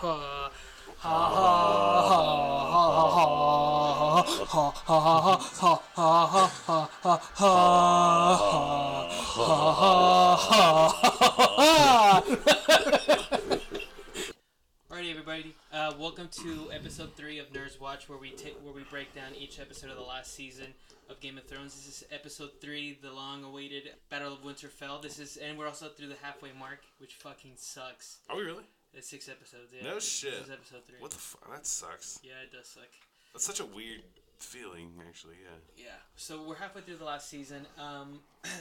Alrighty, everybody. Welcome to episode 3 of Nerds Watch, where we break down each episode of the last season of Game of Thrones. This is episode 3, the long-awaited Battle of Winterfell. And we're also through the halfway mark, which fucking sucks. Are we really? It's 6 episodes. Yeah. No shit. This is episode 3. What the fuck? That sucks. Yeah, it does suck. That's such a weird feeling, actually. Yeah. Yeah. So we're halfway through the last season.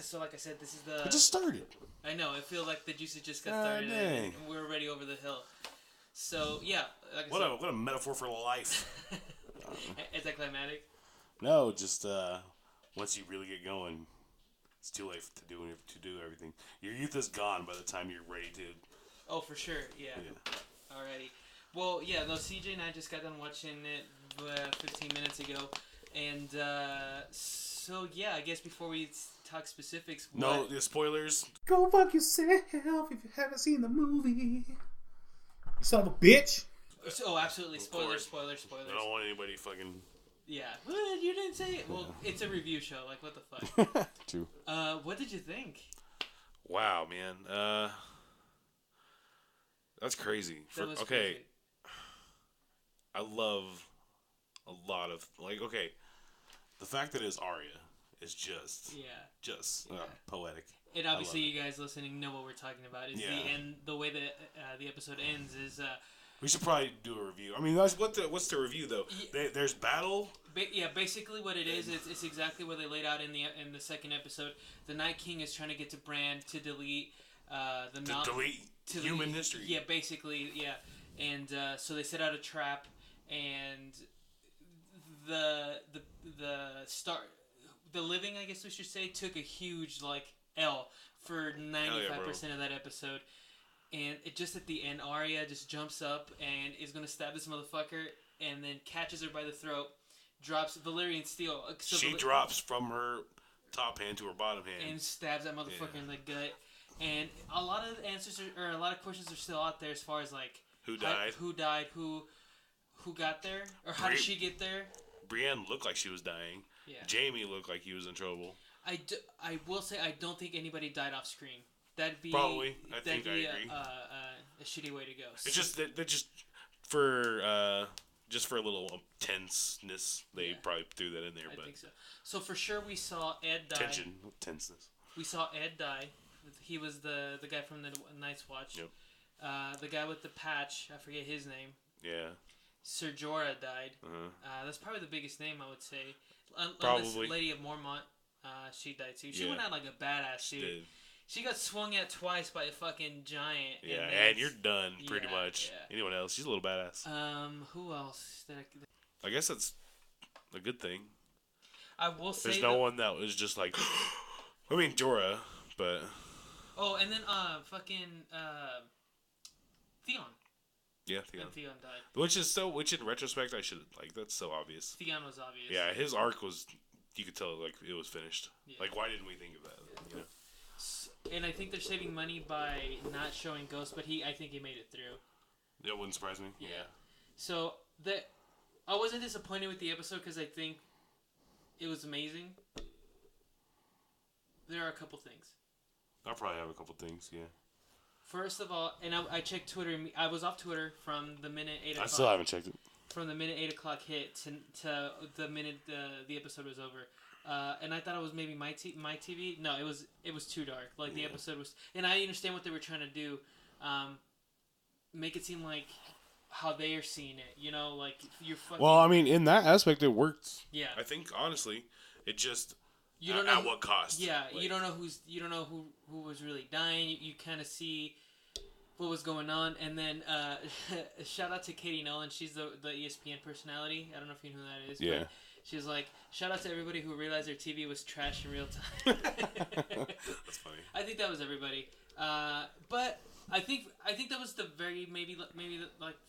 So like I said, this is the. It just started. I know. I feel like the juices just got started, and we're already over the hill. So yeah, like I said, what a metaphor for life. Is that climatic? No, just once you really get going, it's too late to do everything. Your youth is gone by the time you're ready to. Oh, for sure. Yeah. Alrighty. Well, yeah. No, CJ and I just got done watching it 15 minutes ago, and so yeah, I guess before we talk specifics. No, the spoilers. Go fuck yourself if you haven't seen the movie. You son of a bitch. Oh, absolutely. Spoilers. I don't want anybody fucking... Yeah. Well, you didn't say it. Well, it's a review show. Like, what the fuck? True. What did you think? Wow, man. That's crazy. Crazy. I love a lot of... okay, the fact that it's Arya is just... Yeah. Poetic. And obviously, you guys listening know what we're talking about. Is the end? The way that the episode ends is. We should probably do a review. I mean, what's the review though? There's battle. Basically, what it is, it's exactly what they laid out in the second episode. The Night King is trying to get to Bran to delete human history. Yeah, basically, yeah. And so they set out a trap, and the living, I guess we should say, took a huge L for 95% of that episode. And it just at the end, Arya just jumps up and is going to stab this motherfucker, and then catches her by the throat, drops Valyrian steel. She drops from her top hand to her bottom hand. And stabs that motherfucker in the gut. And a lot of answers a lot of questions are still out there as far as who died, who got there, or how did she get there. Brienne looked like she was dying. Yeah. Jamie looked like he was in trouble. I will say I don't think anybody died off screen. That'd be probably. I agree. A shitty way to go. It's just that just for a little tenseness, they probably threw that in there. I think so. So for sure we saw Ed die. Tenseness. We saw Ed die. He was the guy from the Night's Watch. Yep. The guy with the patch, I forget his name. Yeah. Ser Jorah died. Uh-huh. That's probably the biggest name, I would say. Probably. Lady of Mormont, she died too. She went out like a badass dude. Did. She got swung at twice by a fucking giant. Yeah, and you're done pretty much. Yeah. Anyone else? She's a little badass. Who else? I guess that's a good thing. I will say there's no one that was just like, I mean Jorah, but. Oh, and then Theon. Yeah, Theon. And Theon died. Which in retrospect I should that's so obvious. Theon was obvious. Yeah, his arc was, you could tell it was finished. Yeah. Why didn't we think of that? Yeah. And I think they're saving money by not showing Ghost, but I think he made it through. That wouldn't surprise me. Yeah. So I wasn't disappointed with the episode because I think it was amazing. There are a couple things. I'll probably have a couple things, yeah. First of all, and I checked Twitter. I was off Twitter from the minute 8 o'clock. I still haven't checked it. From the minute 8 o'clock hit to the minute the episode was over. And I thought it was maybe my TV. No, it was too dark. The episode was, and I understand what they were trying to do, make it seem like how they are seeing it. You're fucking. Well, I mean, in that aspect, it worked. Yeah. I think honestly, it just. You don't know at what cost. Yeah, you don't know who was really dying. You kind of see what was going on, and then shout out to Katie Nolan. She's the ESPN personality. I don't know if you know who that is. Yeah. But she's like, shout out to everybody who realized their TV was trash in real time. That's funny. I think that was everybody. But I think that was the very maybe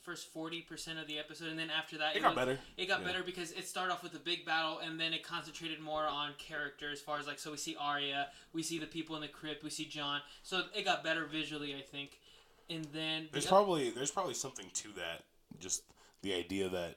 first 40% of the episode, and then after that it got better. It got better because it started off with a big battle, and then it concentrated more on character as far as so we see Arya, we see the people in the crypt, we see Jon, so it got better visually, I think. And then there's probably something to that. Just the idea that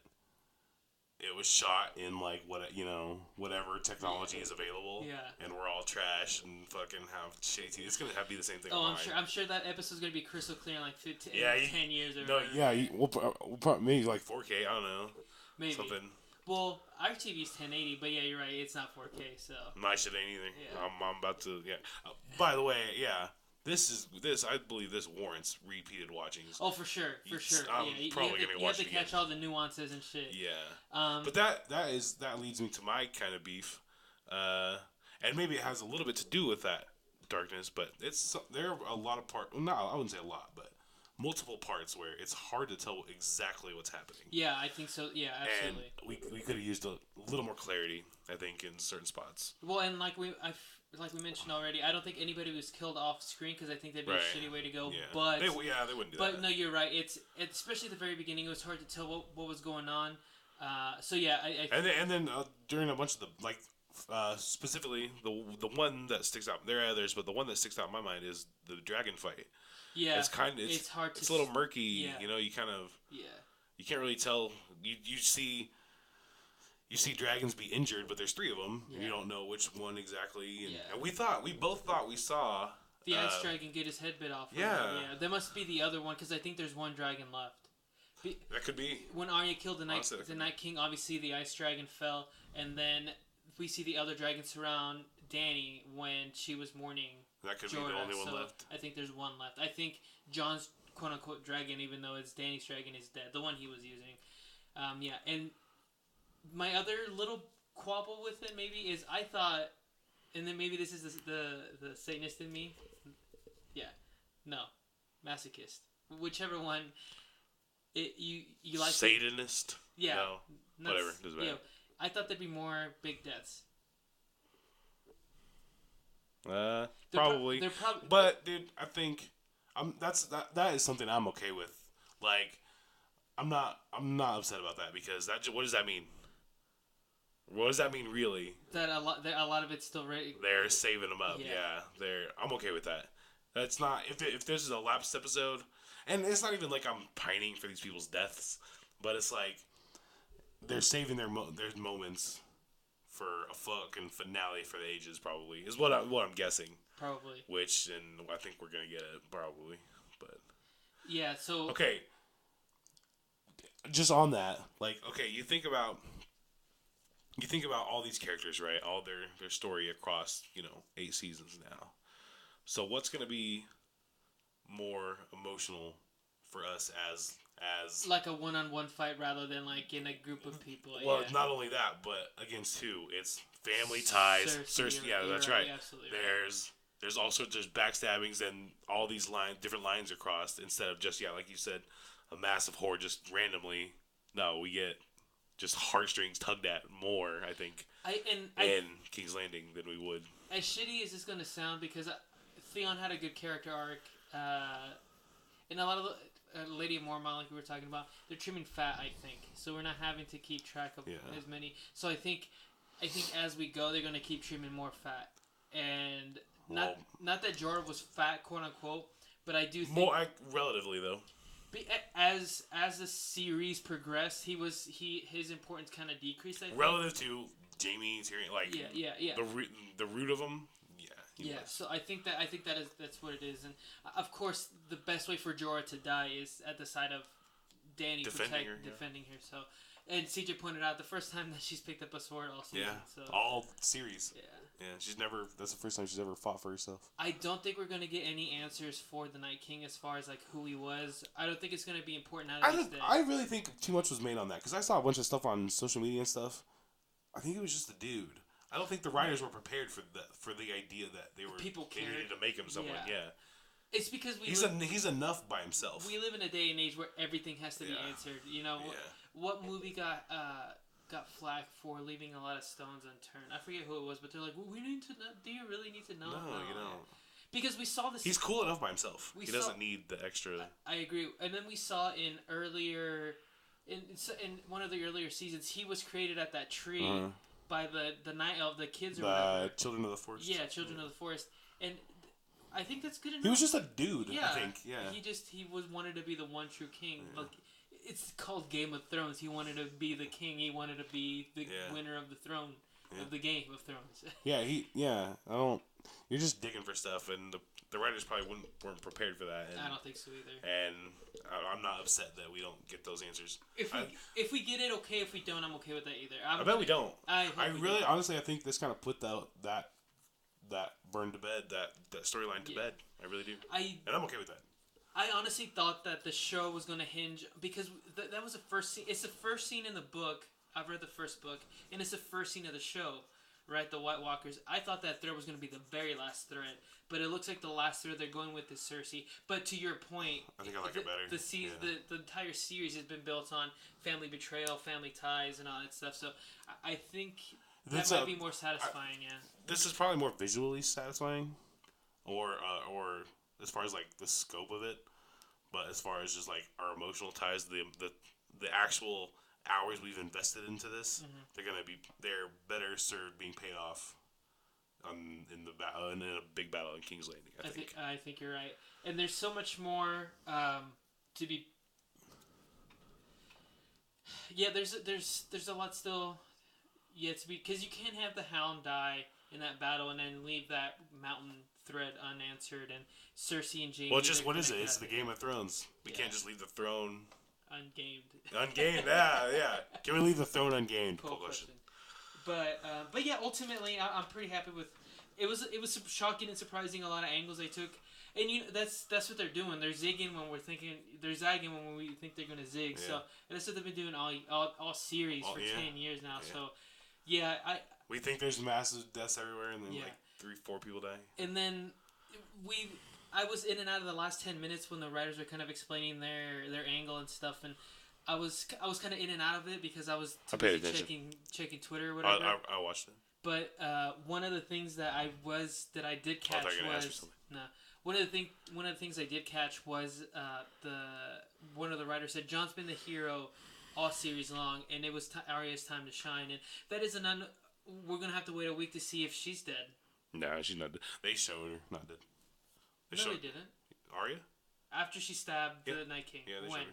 it was shot in like whatever technology is available. Yeah. And we're all trash and fucking have shitty. It's gonna be the same thing. Oh, I'm sure that episode's gonna be crystal clear in like 10 years or no, whatever. yeah, we'll probably maybe like 4K. I don't know. Maybe Something. Well, our TV's 1080, but yeah, you're right. It's not 4K, so My shit ain't either. Yeah. I'm about to. Yeah. By the way, yeah. This I believe this warrants repeated watchings. Oh, for sure. I'm probably gonna watch it. You have to catch all the nuances and shit. Yeah. But that leads me to my kind of beef, and maybe it has a little bit to do with that darkness. But there are a lot of parts. Well, no, I wouldn't say a lot, but multiple parts where it's hard to tell exactly what's happening. Yeah, I think so. Yeah, absolutely. And we could have used a little more clarity, I think, in certain spots. Well, and like we mentioned already, I don't think anybody was killed off screen because I think that'd be a shitty way to go. Yeah. But they wouldn't do that. But no, you're right. It's especially at the very beginning. It was hard to tell what was going on. So yeah, and then during a bunch of the specifically the one that sticks out. There are others, but the one that sticks out in my mind is the dragon fight. Yeah, it's hard to. It's a little murky. Yeah. You kind of. Yeah. You can't really tell. You see dragons be injured, but there's 3 of them. Yeah. You don't know which one exactly. And we both thought we saw the ice dragon get his head bit off. Yeah. There must be the other one because I think there's one dragon left. That could be. When Arya killed the Night King, obviously the ice dragon fell, and then we see the other dragon surround Dany when she was mourning. That could Jorah, be the only one left. I think there's one left. I think Jon's quote-unquote dragon, even though it's Dany's dragon, is dead. The one he was using. And my other little quabble with it maybe is I thought, and then maybe this is the Satanist in me. Yeah. No. Masochist. Whichever one. You like Satanist? It. Yeah. No. Whatever. Doesn't matter. I thought there'd be more big deaths. Probably. But dude, I think that is something I'm okay with. Like, I'm not upset about that because what does that mean? What does that mean really? That a lot of it's still ready. They're saving them up. Yeah. I'm okay with that. That's not if this is a lapsed episode, and it's not even like I'm pining for these people's deaths, but it's like they're saving their moments for a fucking finale for the ages, probably is what I'm guessing. Probably. Which, and I think we're gonna get it probably, but yeah. So okay, just on that, like, okay, you think about all these characters, right? All their story across 8 seasons now. So what's gonna be more emotional for us as like a one-on-one fight rather than like in a group of people? Well, not only that, but against who? It's family ties. Cersei, that's right. Absolutely there's also just backstabbings and all these different lines are crossed instead of just like you said, a massive horde just randomly. No, we get just heartstrings tugged at more. I think in King's Landing than we would. As shitty as this going to sound, because Theon had a good character arc, and a lot of the Lady of Mormont, like we were talking about, they're trimming fat, I think. So we're not having to keep track of as many. So I think as we go, they're going to keep trimming more fat. And not that Jorah was fat, quote unquote, but I do think more relatively though. As the series progressed, his importance kind of decreased. I think. Relative to Jaime, Tyrion, like the root of them. Yeah, so I think that's what it is, and of course the best way for Jorah to die is at the side of Dany defending her. So, and CJ pointed out the first time that she's picked up a sword all season. Yeah, so. all series. Yeah, that's the first time she's ever fought for herself. I don't think we're gonna get any answers for the Night King as far as like who he was. I don't think it's gonna be important now that he's dead. I really think too much was made on that because I saw a bunch of stuff on social media and stuff. I think it was just a dude. I don't think the writers were prepared for the idea that they needed to make him someone. Yeah. It's because he's enough by himself. We live in a day and age where everything has to be answered. What movie got flack for leaving a lot of stones unturned? I forget who it was, but they're like, well, we need to know. Do you really need to know? No, you don't. Because we saw this. He's cool enough by himself. He doesn't need the extra. I agree, and then we saw in one of the earlier seasons, he was created at that tree. By the night elf, the kids or whatever. Children of the Forest. Yeah, Children of the Forest. And I think that's good enough. He was just a dude. Yeah, I think. Yeah. He wanted to be the one true king. Yeah. Like, it's called Game of Thrones. He wanted to be the king. He wanted to be the winner of the throne of the Game of Thrones. I don't. You're just digging for stuff, and the writers probably weren't prepared for that. And, I don't think so either. And I'm not upset that we don't get those answers. If we get it, okay. If we don't, I'm okay with that either. I bet we don't. I really, honestly, I think this kind of put that burn to bed, that storyline to bed. I really do. And I'm okay with that. I honestly thought that the show was going to hinge because that was the first scene. It's the first scene in the book. I've read the first book, and it's the first scene of the show, right? The White Walkers. I thought that thread was going to be the very last thread, but it looks like the last thread they're going with is Cersei. But to your point, I think I like it better. The entire series has been built on family betrayal, family ties, and all that stuff. So I think that might be more satisfying. This is probably more visually satisfying, or as far as like the scope of it, but as far as just like our emotional ties, the actual hours we've invested into this, they're better served being paid off in a big battle in King's Landing. I think you're right, and there's so much more to be. Yeah, there's a lot still yet to be, because you can't have the Hound die in that battle and then leave that mountain thread unanswered, and Cersei and Jaime. Well, just what is it? It's the Game of Thrones. We can't just leave the throne ungamed. Ungamed, yeah. Can we leave the throne ungamed? Cool question. But yeah, ultimately, I'm pretty happy with. It was shocking and surprising, a lot of angles they took, and that's what they're doing. They're zigging when we're thinking. They're zagging when we think they're gonna zig. Yeah. So that's what they've been doing all series for 10 years now. Yeah. So yeah, we think there's massive deaths everywhere, and then like 3-4 people die. And then I was in and out of the last 10 minutes when the writers were kind of explaining their angle and stuff, and I was kind of in and out of it because I was checking Twitter or whatever. I watched it. But one of the things that I did catch was one of the things I did catch was one of the writers said Jon's been the hero all series long, and it was Arya's time to shine, and that is we're gonna have to wait a week to see if she's dead. No, she's not dead. They showed her not dead. They didn't. Arya? After she stabbed the Night King. Yeah, they showed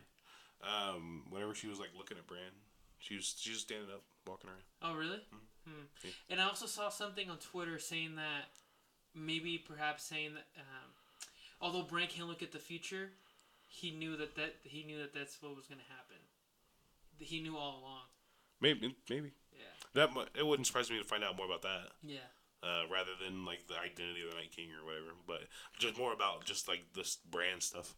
her. Whenever she was like looking at Bran, she was standing up, walking around. Oh, really? Mm-hmm. Yeah. And I also saw something on Twitter saying that although Bran can't look at the future, he knew that's what was going to happen. He knew all along. Maybe. Yeah. It wouldn't surprise me to find out more about that. Yeah. Rather than like the identity of the Night King or whatever, but just more about just like this brand stuff.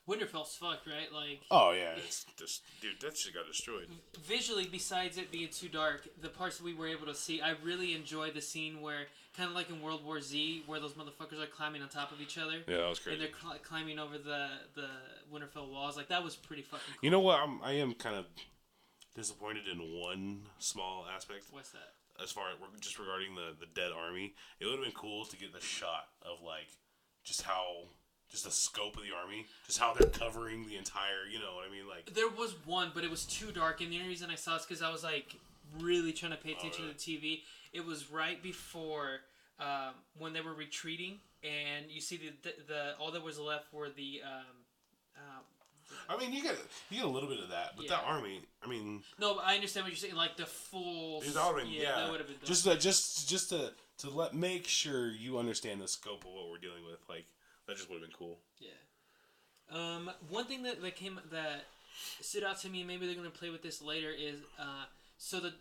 Winterfell's fucked, right? Like. Oh yeah, it's just dude, that shit got destroyed. Visually, besides it being too dark, the parts that we were able to see, I really enjoyed the scene where, kind of like in World War Z, where those motherfuckers are climbing on top of each other. Yeah, that was crazy. And they're climbing over the Winterfell walls. Like that was pretty fucking cool. You know what? I am kind of disappointed in one small aspect. What's that? As far as just regarding the dead army, it would have been cool to get the shot of like just the scope of the army, just how they're covering the entire, you know what I mean? Like there was one, but it was too dark, and the only reason I saw it is because I was like really trying to pay attention to the TV. It was right before when they were retreating, and you see the all that was left were the. I mean, you get a little bit of that, but that army, I mean. No, but I understand what you're saying. Like the full. That would have been, that would have been dope. Just to make sure you understand the scope of what we're dealing with. Like that just would have been cool. Yeah. One thing that stood out to me, and maybe they're going to play with this later, is so the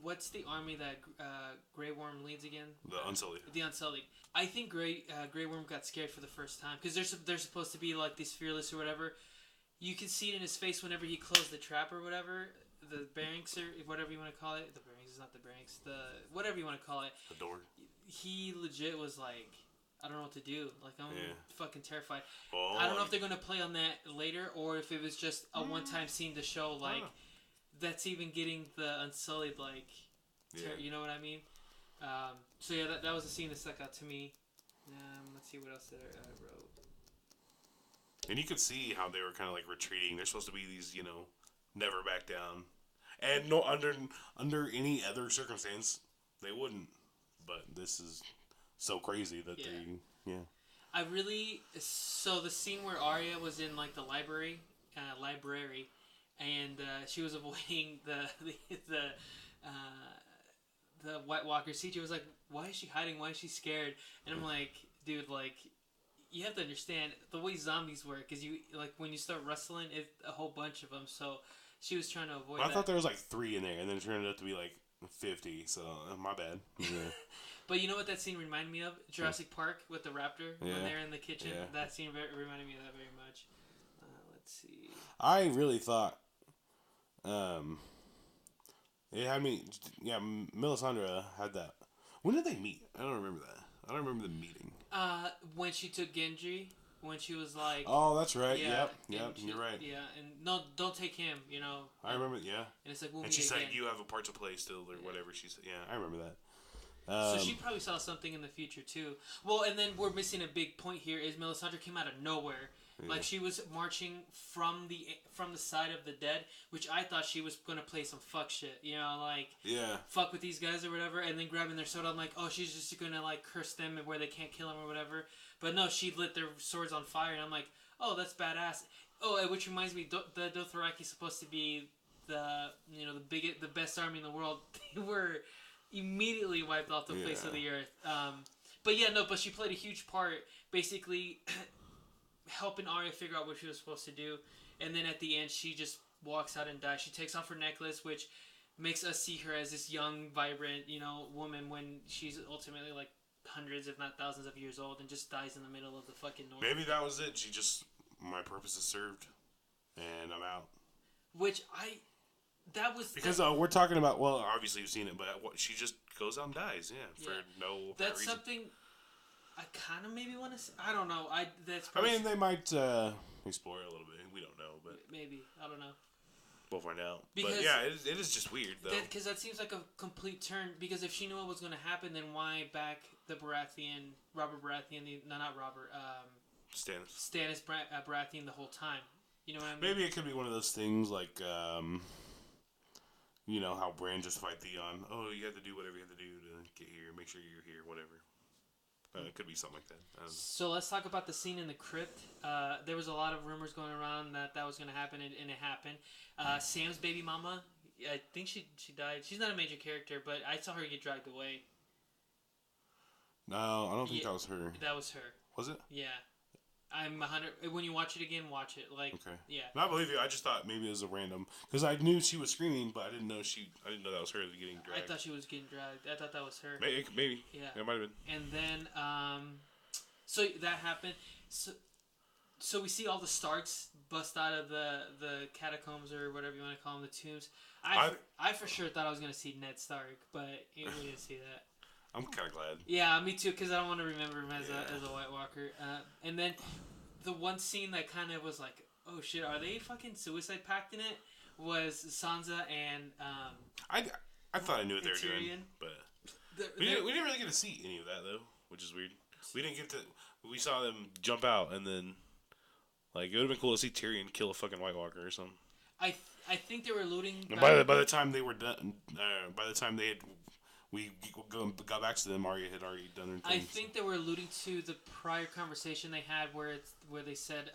what's the army that Grey Worm leads again? The Unsullied. The Unsullied. I think Grey Worm got scared for the first time because they're supposed to be like these fearless or whatever. You can see it in his face whenever he closed the trap or whatever, the barracks or whatever you want to call it. The barracks is not the barracks. The whatever you want to call it. The door. He legit was like, I don't know what to do. Like I'm fucking terrified. Oh, I don't know if they're gonna play on that later or if it was just a one-time scene to show like that's even getting the Unsullied like, you know what I mean? So yeah, that was a scene that stuck out to me. Let's see what else I wrote. And you could see how they were kind of like retreating. They're supposed to be these, you know, never back down. And no, under any other circumstance, they wouldn't. But this is so crazy that So the scene where Arya was in like the library, and she was avoiding the White Walkers. CJ was like, "Why is she hiding? Why is she scared?" And I'm like, "Dude, like, you have to understand the way zombies work. Is you like when you start rustling, it's a whole bunch of them. So she was trying to avoid. I thought there was like 3 in there, and then it turned out to be like 50. So my bad. Yeah. But you know what that scene reminded me of? Jurassic Park with the raptor when they're in the kitchen. Yeah. That scene reminded me of that very much. Let's see. I really thought, it had me. Yeah, Melisandre had that. When did they meet? I don't remember that. I don't remember the meeting. When she took Gendry, when she was like, oh, that's right. Yeah, yep. You're right. Yeah, and no, don't take him. You know. I remember. Yeah. And it's like, and she said, "You have a part to play still," or whatever she said. Yeah, I remember that. So she probably saw something in the future too. Well, and then we're missing a big point here. Is Melisandre came out of nowhere. Yeah. Like she was marching from the side of the dead, which I thought she was gonna play some fuck shit, you know, like fuck with these guys or whatever, and then grabbing their sword. I'm like, oh, she's just gonna like curse them where they can't kill them or whatever. But no, she lit their swords on fire, and I'm like, oh, that's badass. Oh, which reminds me, the Dothraki is supposed to be the best army in the world. They were immediately wiped off the face of the earth. But she played a huge part, basically. Helping Arya figure out what she was supposed to do, and then at the end she just walks out and dies. She takes off her necklace, which makes us see her as this young, vibrant, woman when she's ultimately like hundreds, if not thousands of years old, and just dies in the middle of the fucking north. Maybe that was it. She just, my purpose is served, and I'm out. Because we're talking about, well, obviously you've seen it, but she just goes out and dies, for no That's reason. something I kind of maybe want to. I don't know. They might explore it a little bit. We don't know, but maybe I don't know. We'll find out. But yeah, it is just weird though. Because that seems like a complete turn. Because if she knew what was going to happen, then why back Robert Baratheon? Not Robert. Stannis Baratheon the whole time. You know what I mean? Maybe it could be one of those things like, how Bran just fight Theon. Oh, you have to do whatever you have to do to get here. Make sure you're here. Whatever. It could be something like that. So let's talk about the scene in the crypt. There was a lot of rumors going around that was going to happen, and it happened. Sam's baby mama, I think she died. She's not a major character, but I saw her get dragged away. No, I don't think that was her. That was her. Was it? Yeah. I'm 100. When you watch it again, watch it. Like, okay. Yeah. No, I believe you. I just thought maybe it was a random, because I knew she was screaming, but I didn't know that was her getting dragged. I thought she was getting dragged. I thought that was her. Maybe. Yeah. It might have been. And then, so that happened. So we see all the Starks bust out of the catacombs or whatever you want to call them, the tombs. I for sure thought I was gonna see Ned Stark, but we didn't see that. I'm kind of glad. Yeah, me too, because I don't want to remember him as a White Walker. And then the one scene that kind of was like, oh shit, are they fucking suicide pact in it? Was Sansa and I thought I knew what they were doing, but we didn't really get to see any of that though, which is weird. We saw them jump out, and then like it would have been cool to see Tyrion kill a fucking White Walker or something. I think they were alluding. And by the time they were done, by the time we got back to them, Arya had already done her thing. I think they were alluding to the prior conversation they had where they said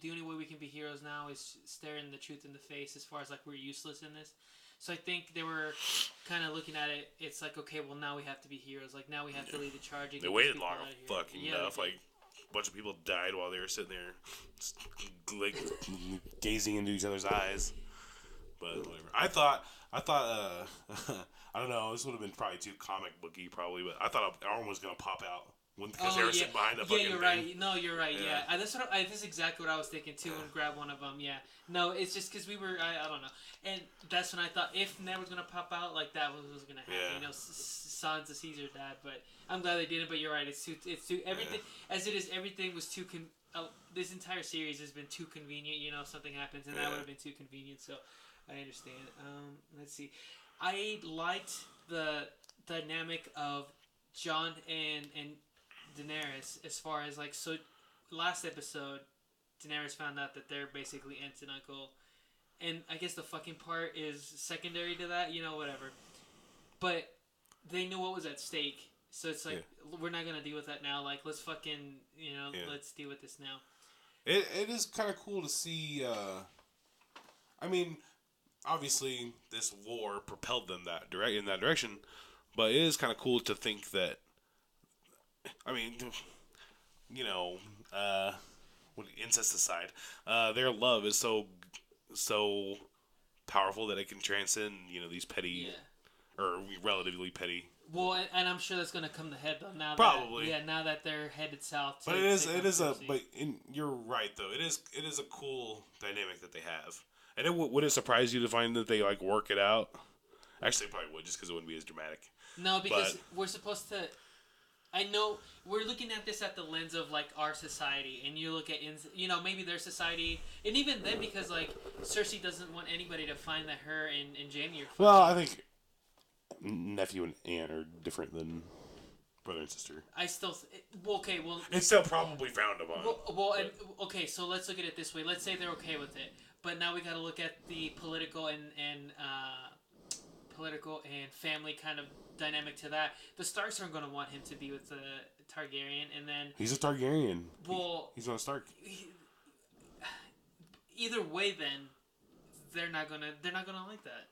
the only way we can be heroes now is staring the truth in the face, as far as like we're useless in this. So I think they were kind of looking at it. It's like, okay, well now we have to be heroes. Like now we have to lead the charge. They waited long fucking enough. Like a bunch of people died while they were sitting there, like gazing into each other's eyes. But whatever. I thought. I don't know. This would have been probably too comic booky, probably. But I thought an arm was gonna pop out because they were sitting behind a fucking. Yeah, you're right. No, you're right. Yeah, that's exactly what I was thinking too. And grab one of them. Yeah. No, it's just because we were. I don't know. And that's when I thought if Ned was gonna pop out, like that was gonna happen. Yeah. You know, Sansa sees her dad, but I'm glad they didn't. But you're right. It's too everything as it is. Everything was too. This entire series has been too convenient. You know, if something happens, and that would have been too convenient. So I understand. Let's see. I liked the dynamic of Jon and Daenerys as far as like, so last episode Daenerys found out that they're basically aunt and uncle, and I guess the fucking part is secondary to that, whatever, but they knew what was at stake, So it's like we're not gonna deal with that now. Like let's fucking let's deal with this now. It is kind of cool to see. I mean, obviously this war propelled them in that direction, but it is kind of cool to think that. I mean, incest aside, their love is so powerful that it can transcend these petty or relatively petty. Well, and I'm sure that's going to come to head though. Probably. Now that they're headed south. But you're right though. It is a cool dynamic that they have. And would it surprise you to find that they like work it out? Actually, it probably would, just because it wouldn't be as dramatic. No, because we're supposed to. I know we're looking at this at the lens of like our society, and you look at maybe their society, and even then because like Cersei doesn't want anybody to find that her and Jaime are. Well, I think nephew and aunt are different than brother and sister. I still it's still probably frowned upon. Okay, so let's look at it this way. Let's say they're okay with it, but now we got to look at the political and family kind of dynamic to that. The Starks aren't going to want him to be with the Targaryen, and then he's a Targaryen. Well, he's not a Stark. Either way, then they're not gonna like that.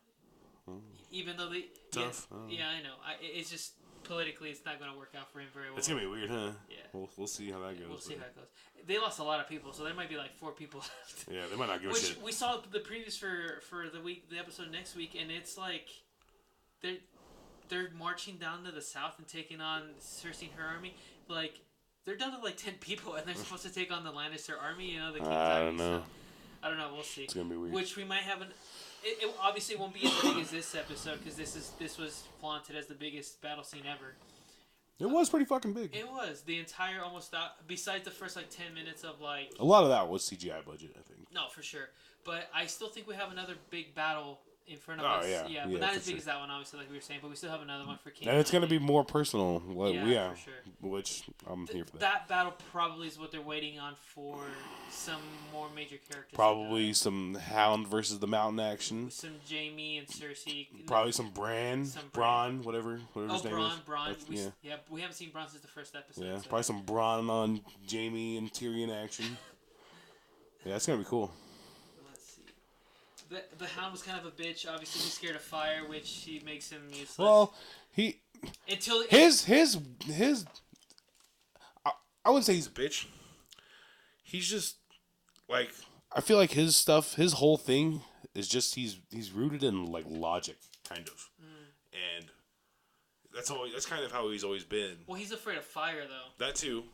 Even though they tough. Yeah, I know. It's just politically, it's not gonna work out for him very well. It's gonna be weird, huh? Yeah. We'll see how that goes. We'll see how it goes. They lost a lot of people, so there might be like 4 people left. Yeah, they might not give a shit. We saw the previews for the episode next week, and it's like they're marching down to the south and taking on Cersei and her army. Like they're down to like 10 people, and they're supposed to take on the Lannister army. The King's I army. don't know. So, I don't know. We'll see. It's gonna be weird. Which we might have It obviously won't be as big as this episode because this was flaunted as the biggest battle scene ever. It was pretty fucking big. It was the entire besides the first like 10 minutes of like. A lot of that was CGI budget, I think. No, for sure, but I still think we have another big battle in front of us. Yeah, but not as big as that one, obviously, like we were saying. But we still have another one for King. And it's gonna be more personal. For sure. Which I'm here for that. That battle probably is what they're waiting on for some more major characters. Probably some Hound versus the Mountain action. Some Jaime and Cersei. Probably some Bran. Whatever his name is. Bronn. We haven't seen Bronn since the first episode. Yeah, so. probably some Bronn on Jaime and Tyrion action. Yeah, it's gonna be cool. The Hound was kind of a bitch. Obviously, he's scared of fire, which he makes him useless. Well, his I wouldn't say he's a bitch. He's just like I feel like his stuff, his whole thing is just he's rooted in like logic, kind of, and that's kind of how he's always been. Well, he's afraid of fire, though. That too.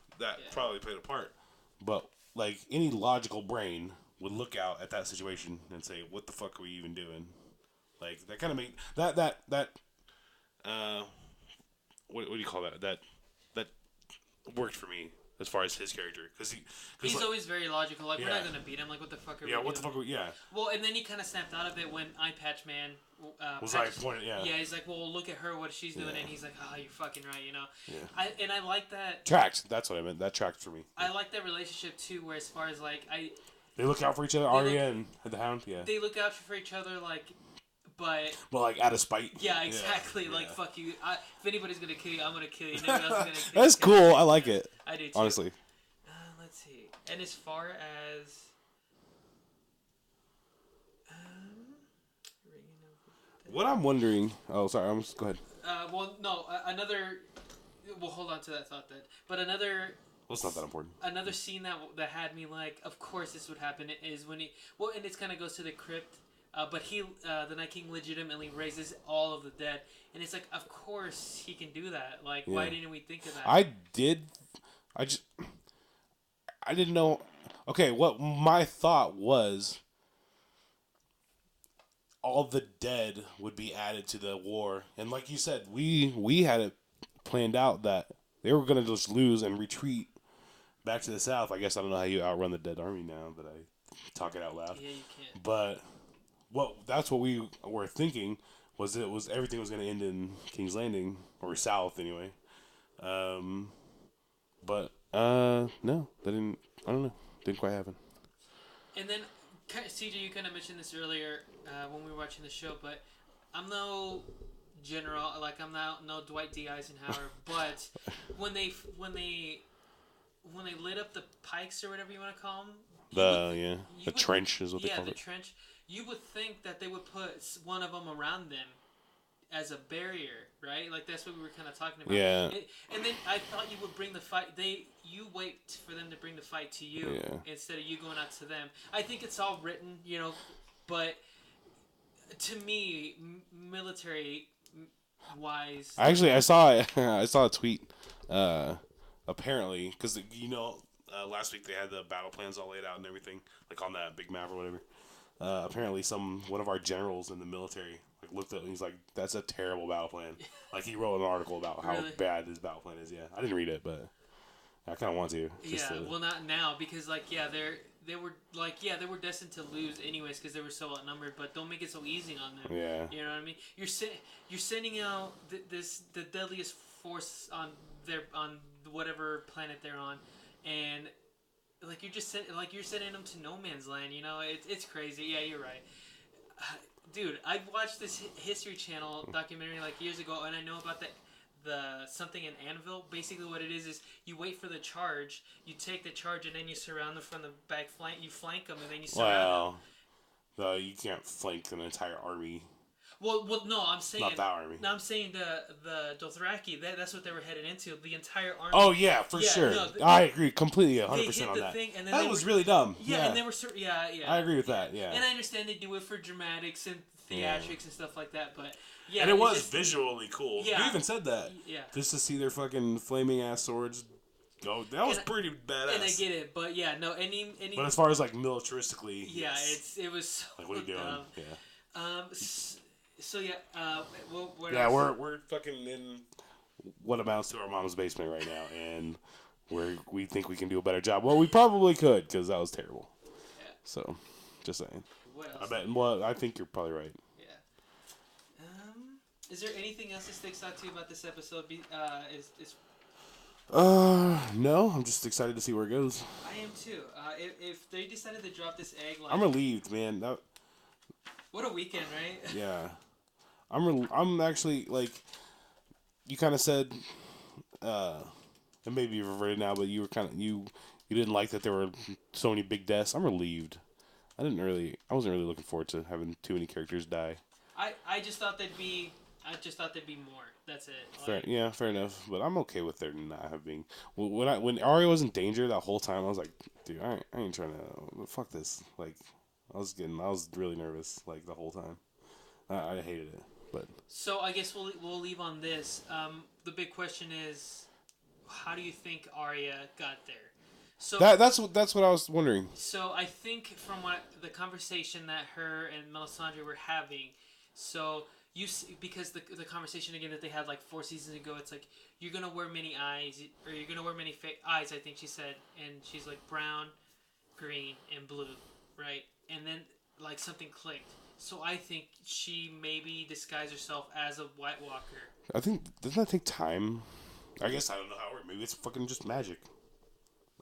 Probably played a part, but like any logical brain would look out at that situation and say, "What the fuck are we even doing?" Like that kind of make that what do you call that? That worked for me as far as his character because he's like, always very logical. Like we're not gonna beat him. Like what the fuck are we doing? What the fuck? Well, and then he kind of snapped out of it when Eye Patch Man was like pointed. Yeah, he's like, well, look at her, what she's doing, and he's like, oh, you're fucking right, Yeah. I like that. Tracked. That's what I meant. That tracked for me. I like that relationship too, where as far as like they look out for each other. Arya and the Hound. Yeah. They look out for each other, like, but. Well, like out of spite. Yeah, exactly. Yeah. Like, fuck you. If anybody's gonna kill you, I'm gonna kill you. Nobody else is gonna kill you. That's cool. I like it. I do too. Honestly. Let's see. And as far as. What I'm wondering. Oh, sorry. Go ahead. Another. We'll hold on to that thought then. But another. Well, it's not that important. Another scene that had me like, of course this would happen is when he. Well, and it kind of goes to the crypt. But the Night King legitimately raises all of the dead. And it's like, of course he can do that. Like, why didn't we think of that? I didn't know. Okay, what my thought was, all the dead would be added to the war. And like you said, we had it planned out that they were going to just lose and retreat back to the south. I guess I don't know how you outrun the dead army now that I talk it out loud. Yeah, you can't. But that's what we were thinking was everything was going to end in King's Landing or south anyway. But no, they didn't. I don't know. Didn't quite happen. And then, CJ, you kind of mentioned this earlier when we were watching the show, but I'm no general. Like I'm not no Dwight D. Eisenhower, but when they lit up the pikes or whatever you want to call them, the trench is what they call it. Yeah, the trench. You would think that they would put one of them around them as a barrier, right? Like that's what we were kind of talking about. Yeah. And then I thought you would bring the fight. You wait for them to bring the fight to you instead of you going out to them. I think it's all written, but to me, military wise. Actually, I saw a tweet. Apparently, because last week they had the battle plans all laid out and everything, like on that big map or whatever. Apparently, one of our generals in the military looked at it and he's like, "That's a terrible battle plan." Like he wrote an article about how bad his battle plan is. Yeah, I didn't read it, but I kind of want to. Well, not now because they were destined to lose anyways because they were so outnumbered. But don't make it so easy on them. Yeah. You know what I mean? You're sending out the deadliest force on whatever planet they're on, and you're sending them to no man's land. It's crazy. Yeah, you're right. Dude, I watched this History Channel documentary years ago, and I know about the something in Anvil. Basically, what it is you wait for the charge, you take the charge, and then you surround them from the back flank. You flank them, and then you surround them. You can't flank an entire army. Well, no, I'm saying not that army. No, I'm saying the Dothraki. That's what they were headed into. The entire army. Oh yeah, for sure. No, I agree completely, 100% on that. Thing, and then that was really dumb. Yeah, and they were. Yeah. I agree with that. Yeah. And I understand they do it for dramatics and theatrics and stuff like that, but yeah. And it was visually cool. Yeah. You even said that. Yeah. Just to see their fucking flaming ass swords. Oh, that was pretty badass. And I get it, but yeah, no, any. But as far as militaristically. Yeah, it was. So what are you doing? Yeah. So yeah, we're fucking in what amounts to our mom's basement right now, and we think we can do a better job. Well, we probably could because that was terrible. Yeah. So, just saying. What else? I think you're probably right. Yeah. Is there anything else that sticks out to you about this episode? No. I'm just excited to see where it goes. I am too. If they decided to drop this egg, I'm relieved, man. What a weekend, right? Yeah. I'm actually, you kind of said, and maybe you've reverted now, but you were you didn't like that there were so many big deaths. I'm relieved. I wasn't really looking forward to having too many characters die. I just thought there'd be more. That's it. Fair enough. But I'm okay with there not having. When Arya was in danger that whole time, I was like, dude, I ain't trying to. Fuck this. I was really nervous the whole time. I hated it. But so I guess we'll leave on this. The big question is, how do you think Arya got there? So that's what I was wondering. So I think from what the conversation that her and Melisandre were having, so because the conversation again that they had 4 seasons ago, it's you're gonna wear many eyes, or you're gonna wear many eyes. I think she said, and she's brown, green, and blue, right? And then something clicked. So I think she maybe disguised herself as a White Walker. I think, doesn't that take time? I guess I don't know how it works. Maybe it's fucking just magic.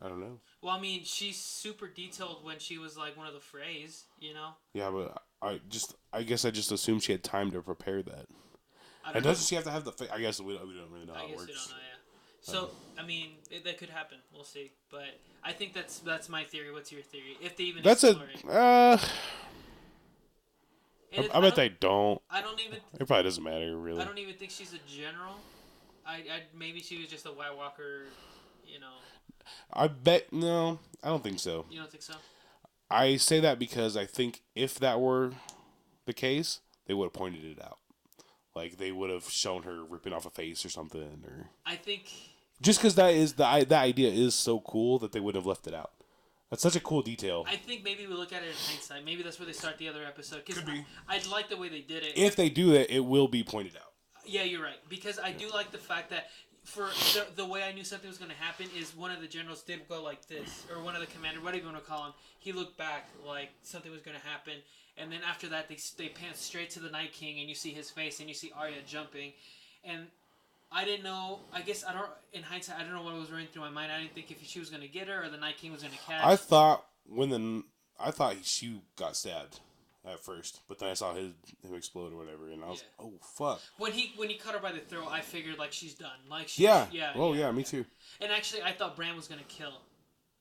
I don't know. Well, I mean, she's super detailed when she was one of the Freys, Yeah, but I guess I just assumed she had time to prepare that. And doesn't she have to have the? I guess we don't really know how it works. I guess we don't know. Yeah. So I mean, that could happen. We'll see. But I think that's my theory. What's your theory? If they even explore it. I bet they don't. I don't even. It probably doesn't matter, really. I don't even think she's a general. Maybe she was just a White Walker, I bet no. I don't think so. You don't think so? I say that because I think if that were the case, they would have pointed it out. They would have shown her ripping off a face or something, or. I think. Just because that idea is so cool that they would have left it out. That's such a cool detail. I think maybe we look at it in hindsight. Maybe that's where they start the other episode. Could be. I like the way they did it. If they do that, it will be pointed out. Yeah, you're right. Because I do like the fact that for the way I knew something was going to happen is one of the generals did go like this, or one of the commander, whatever you want to call him, he looked back like something was going to happen, and then after that they pan straight to the Night King, and you see his face, and you see Arya jumping, and I didn't know. I guess in hindsight, I don't know what was running through my mind. I didn't think if she was going to get her or the Night King was going to catch. I thought she got stabbed at first, but then I saw him explode or whatever, and I was oh fuck. When he caught her by the throat, I figured like she's done. Like me too. And actually, I thought Bran was gonna kill.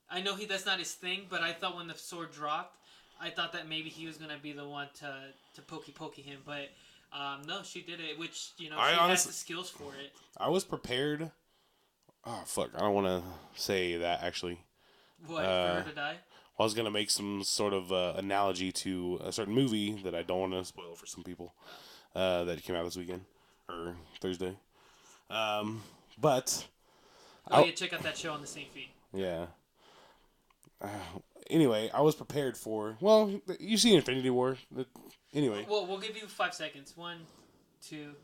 I know that's not his thing, but I thought when the sword dropped, I thought that maybe he was gonna be the one to pokey him, but no, she did it, which she has the skills for it. I was prepared. Oh fuck! I don't want to say that actually. What, for her to die? I was gonna make some sort of analogy to a certain movie that I don't want to spoil for some people that came out this weekend or Thursday. But check out that show on the same feed. Yeah. Anyway, I was prepared for. Well, you see Infinity War. Anyway. Well, we'll give you 5 seconds. 1, 2,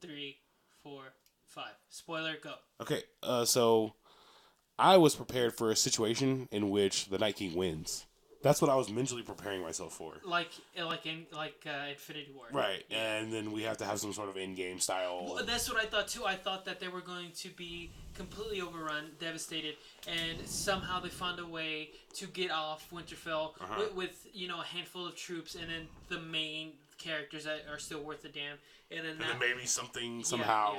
3, 4, 5. Spoiler, go. Okay. So I was prepared for a situation in which the Night King wins. That's what I was mentally preparing myself for. Like Infinity War. Right, and then we have to have some sort of in-game style. Well, that's what I thought too. I thought that they were going to be completely overrun, devastated, and somehow they found a way to get off Winterfell with a handful of troops, and then the main characters that are still worth a damn, and then maybe something somehow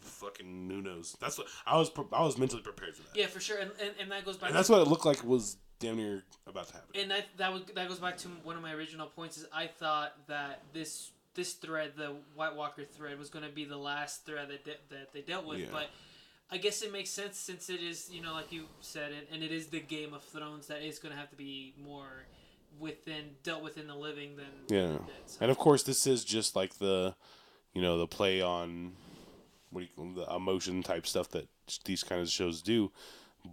fucking who knows. That's what I was mentally prepared for that. Yeah, for sure, and that goes back. And that's what it looked like was damn near about to happen. And that goes back to one of my original points. Is I thought that this thread, the White Walker thread, was going to be the last thread that they dealt with, but I guess it makes sense since it is, like you said, and it is the Game of Thrones that is going to have to be more dealt with in the living than the dead. So. And of course, this is just like the play on the emotion type stuff that these kind of shows do,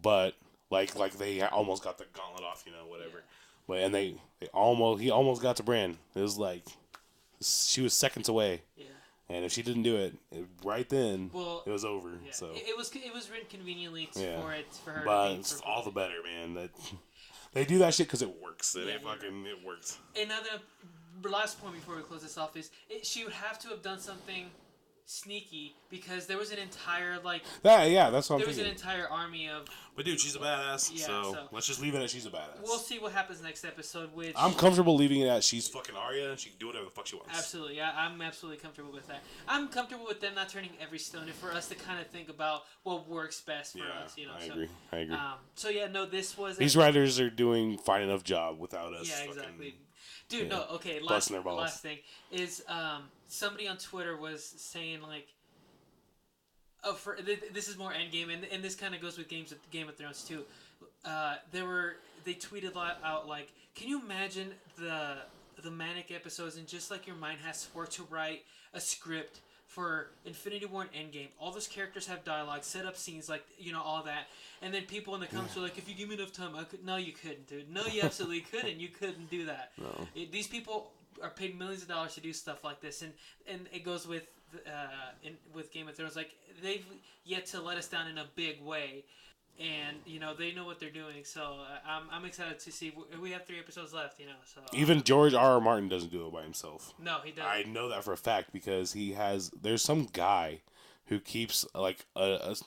but like they almost got the gauntlet off, whatever. Yeah. But and he almost got to Bran. It was like she was seconds away. Yeah. And if she didn't do it right then, it was over. Yeah. So it was written convieniently for her. But it's all the better, man. That they do that shit because it works. It works. Another last point before we close this off is she would have to have done something sneaky because there was an entire that's what I'm thinking. There was an entire army of. But dude, she's a badass. So let's just leave it at she's a badass. We'll see what happens next episode. Which I'm comfortable leaving it at she's fucking Arya and she can do whatever the fuck she wants. Absolutely, yeah, I'm absolutely comfortable with that. I'm comfortable with them not turning every stone, and for us to kind of think about what works best for us. I agree. So this was. These writers are doing fine enough job without us. Yeah, exactly. Dude, no, okay. Last thing is somebody on Twitter was saying like, this is more Endgame, and this kind of goes with Game of Thrones too. They tweeted out like, can you imagine the manic episodes and just like your mind has to work to write a script for Infinity War and Endgame. All those characters have dialogue, set up scenes, like all that, and then people in the comments were like, "If you give me enough time, I could." No, you couldn't, dude. No, you absolutely couldn't. You couldn't do that. No. These people are paid millions of dollars to do stuff like this, and it goes with Game of Thrones. Like they've yet to let us down in a big way. And they know what they're doing, so I'm excited to see. We have 3 episodes left, So even George R. Martin doesn't do it by himself. No, he doesn't. I know that for a fact because there's some guy who keeps like a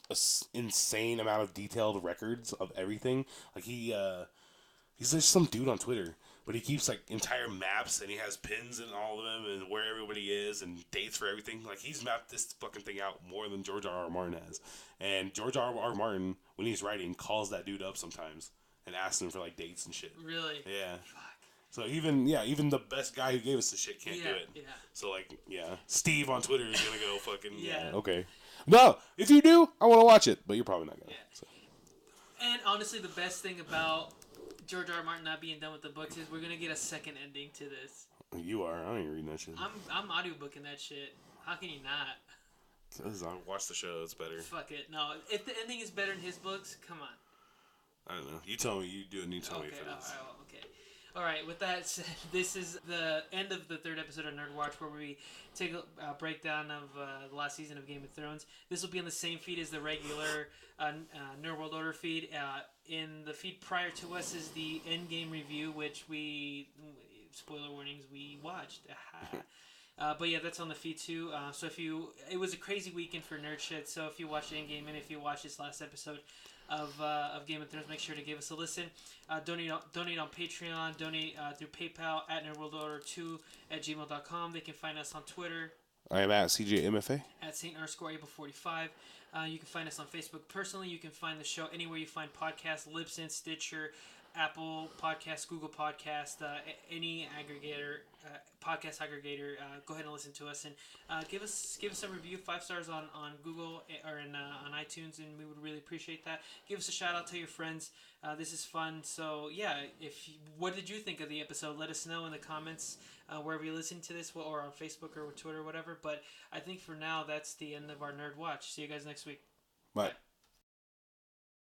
insane amount of detailed records of everything. Like he's just some dude on Twitter, but he keeps like entire maps and he has pins in all of them and where everybody is and dates for everything. Like he's mapped this fucking thing out more than George R. R. Martin has. And George R. R. Martin, when he's writing, calls that dude up sometimes and asks him for like dates and shit. Really? Yeah. Fuck. So even the best guy who gave us the shit can't do it. Yeah. So Steve on Twitter is gonna go fucking okay. No, if you do, I want to watch it, but you're probably not gonna. Yeah. So. And honestly, the best thing about George R. R. Martin not being done with the books is we're gonna get a second ending to this. You are. I ain't reading that shit. I'm audiobooking that shit. How can you not? Because I watch the show, it's better. Fuck it. No, if the ending is better in his books, come on. I don't know. You tell me. You do it and you tell me if it is. Okay. All right. With that said, this is the end of the 3rd episode of Nerd Watch, where we take a breakdown of the last season of Game of Thrones. This will be on the same feed as the regular Nerd World Order feed. In the feed prior to us is the Endgame review, which spoiler warnings, we watched. But yeah, that's on the feed too. So it was a crazy weekend for nerd shit. So if you watched Endgame and if you watched this last episode, of Game of Thrones, make sure to give us a listen. Donate on Patreon, donate through PayPal at nerdworld2@gmail.com. They can find us on Twitter I am at CJMFA. at St. _Able45. You can find us on Facebook personally. You can find the show anywhere you find podcasts: Libsyn, Stitcher, Apple Podcasts, Google Podcasts, any aggregator, podcast aggregator. Go ahead and listen to us and give us a review, 5 stars on Google or on iTunes, and we would really appreciate that. Give us a shout out to your friends. This is fun. So yeah, what did you think of the episode? Let us know in the comments wherever you listen to this, or on Facebook or Twitter or whatever. But I think for now that's the end of our Nerd Watch. See you guys next week. Bye.